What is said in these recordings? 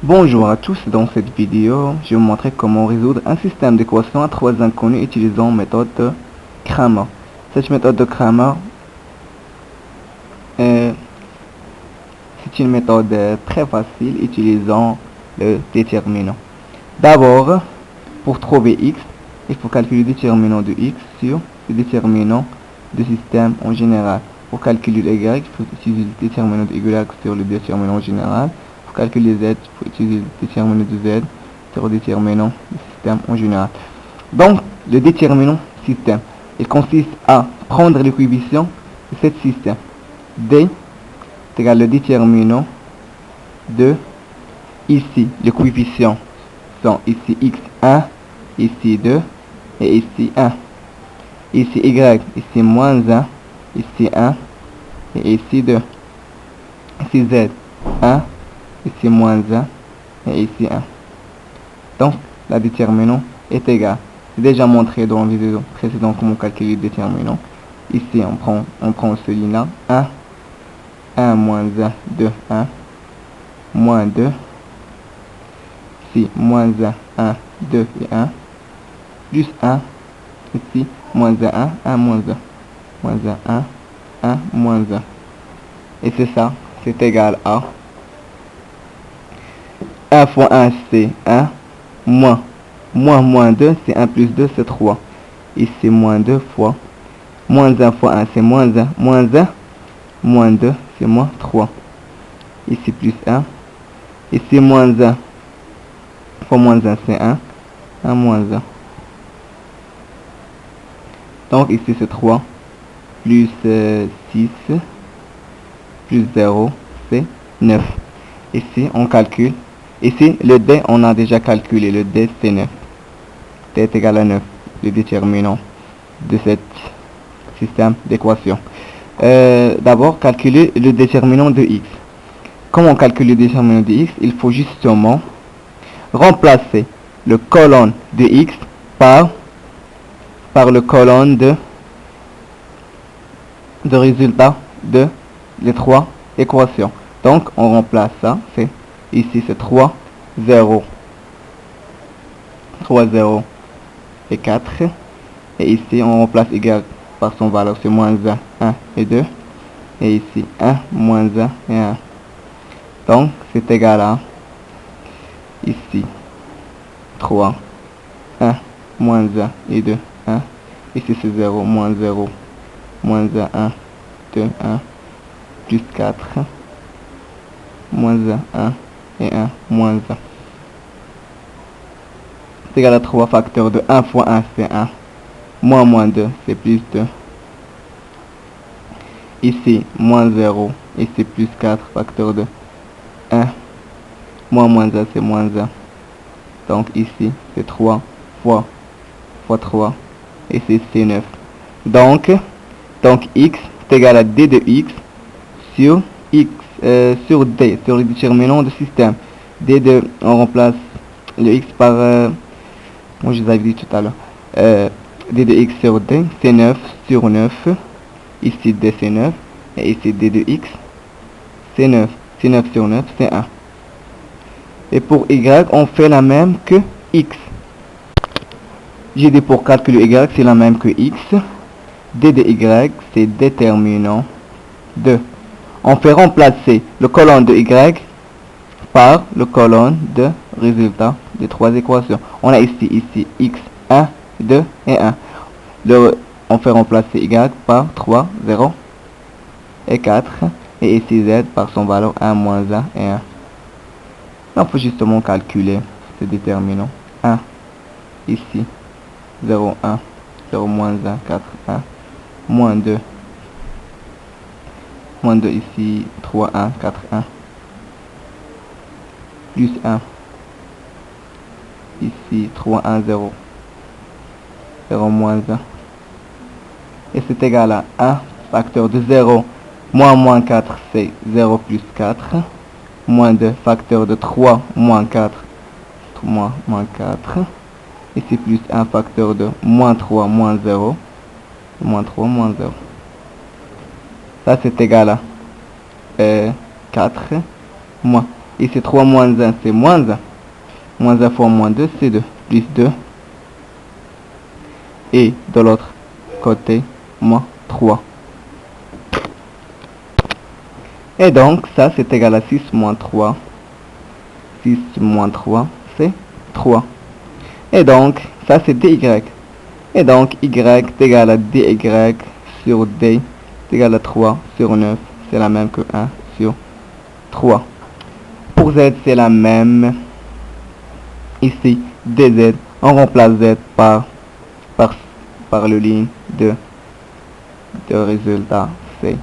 Bonjour à tous, dans cette vidéo, je vais vous montrer comment résoudre un système d'équations à trois inconnus utilisant la méthode de Cramer. Cette méthode de Cramer, c'est une méthode très facile utilisant le déterminant. D'abord, pour trouver x, il faut calculer le déterminant de x sur le déterminant du système en général. Pour calculer le y, il faut utiliser le déterminant de y sur le déterminant général. Pour calculer z, il faut utiliser le déterminant de z sur le déterminant du système en général. Donc, le déterminant système, il consiste à prendre les coefficients de ce système. D est égal au déterminant de ici. Les coefficients sont ici x1, ici 2 et ici 1. Ici y, ici moins 1, ici 1 et ici 2. Ici z, 1, ici moins 1 et ici 1. Donc, la déterminant est égale. J'ai déjà montré dans la vidéo précédente comment calculer le déterminant. Ici, on prend celui-là, 1, 1 moins 1, 2, 1, moins 2. Ici, moins 1, 1, 2 et 1, plus 1. Ici, moins 1, 1, moins 1. Moins 1, 1, moins 1. Et c'est ça, c'est égal à 1 fois 1, c'est 1, moins 2, c'est 1 plus 2, c'est 3. Ici, moins 2 fois, moins 1 fois 1, c'est moins 1, moins 2, c'est moins 3. Ici, plus 1. Ici, moins 1 fois moins 1, c'est 1, moins 1. Donc, ici, c'est 3, plus 6, plus 0, c'est 9. Ici, on calcule. Ici, le D, on a déjà calculé. Le D, c'est 9. D est égal à 9, le déterminant de ce système d'équation. D'abord, calculer le déterminant de x. Comment calculer le déterminant de x? Il faut justement remplacer le colonne de x par le colonne de résultat de les trois équations. Donc, on remplace ça. Ici, c'est 3, 0. 3, 0 et 4. Et ici, on remplace y par son valeur, c'est moins 1, 1 et 2. Et ici, 1, moins 1 et 1. Donc, c'est égal à, ici, 3, 1, moins 1 et 2, 1. Ici, c'est 0, moins 0, moins 1, 1, 2, 1, plus 4, moins 1, 1 et 1, moins 1. C'est égal à 3 facteurs de 1 fois 1, c'est 1. Moins 2, c'est plus 2. Ici, moins 0. Ici, plus 4 facteur de 1. Moins 1, c'est moins 1. Donc ici, c'est 3 fois 3. Ici, c'est 9. Donc x est égal à d de x sur d, sur le déterminant du système. On remplace le x par, moi je vous avais dit tout à l'heure, d de x sur d, c'est 9 sur 9. Ici, d c'est 9. Et ici, d de x, c'est 9. C'est 9 sur 9, c'est 1. Et pour y, on fait la même que x. J'ai dit pour calculer y, c'est la même que x. D de y, c'est déterminant de. On fait remplacer le colonne de y par le colonne de résultat des trois équations. On a ici x, 1, 2 et 1. On fait remplacer y par 3, 0 et 4. Et ici z par son valeur 1, moins 1 et 1. Il faut justement calculer ce déterminant. 1, ici, 0, 1, 0, moins 1, 4, 1, moins 2. Moins 2 ici, 3, 1, 4, 1. Plus 1. Ici, 3, 1, 0. 0, moins 1. Et c'est égal à 1 facteur de 0. Moins 4, c'est 0 plus 4. Moins 2 facteur de 3, moins 4. Moins 4. Ici, plus 1 facteur de moins 3, moins 0. Moins 3, moins 0. Ça, c'est égal à 4, moins Ici 3 moins 1 c'est moins 1. Moins 1 fois moins 2 c'est 2. Plus 2. Et de l'autre côté, moins 3. Et donc, ça c'est égal à 6 moins 3. 6 moins 3, c'est 3. Et donc, ça c'est dy. Et donc, y est égal à dy sur d est égal à 3 sur 9. C'est la même que 1 sur 3. Pour z, c'est la même. Ici, dz, on remplace z par le ligne de résultat. C'est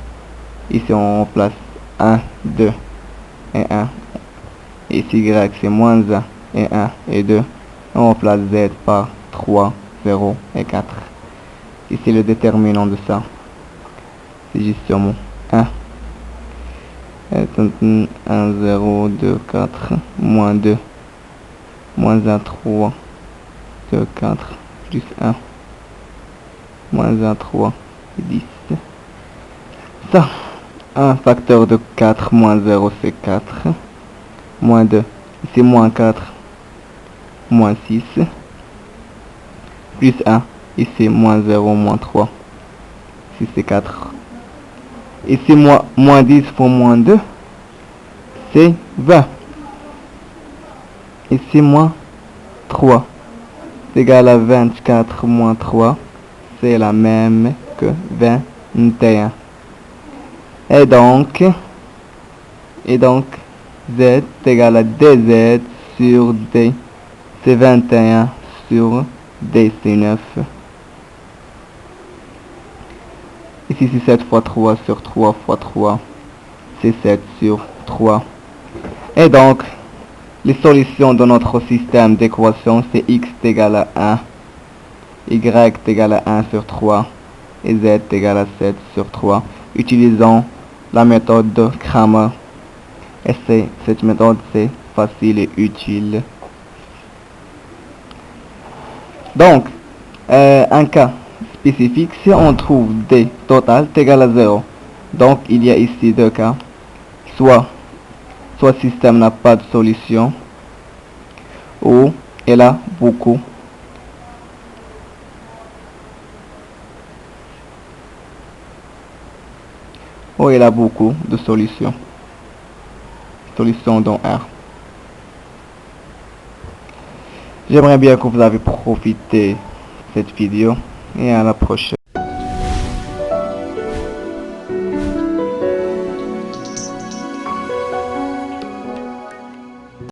ici, on remplace 1, 2 et 1. Ici, y, c'est moins 1 et 1 et 2. On remplace z par 3, 0 et 4. Ici, le déterminant de ça, c'est justement 1. 1, 0, 2, 4, moins 2, moins 1, 3, 2, 4, plus 1, moins 1, 3, 10. Ça, un facteur de 4 moins 0, c'est 4. Moins 2, c'est moins 4, moins 6. Plus 1, ici moins 0, moins 3. Ici c'est 4. Ici moins 10 fois moins 2, c'est 20. Ici moins 3, c'est égal à 24 moins 3. C'est la même que 21. Et donc, z est égal à dz sur d, c'est 21 sur d, c'est 9. Ici, c'est 7 fois 3 sur 3 fois 3, c'est 7 sur 3. Et donc, les solutions de notre système d'équation, c'est x est égal à 1, y est égal à 1 sur 3, et z est égal à 7 sur 3, utilisant la méthode de Cramer. Et cette méthode, c'est facile et utile. Donc, un cas spécifique, si on trouve d total est égal à 0, donc il y a ici deux cas. Soit le système n'a pas de solution, ou il a beaucoup. Ou il a beaucoup de solutions. Solutions dans R. J'aimerais bien que vous avez profité de cette vidéo et à la prochaine.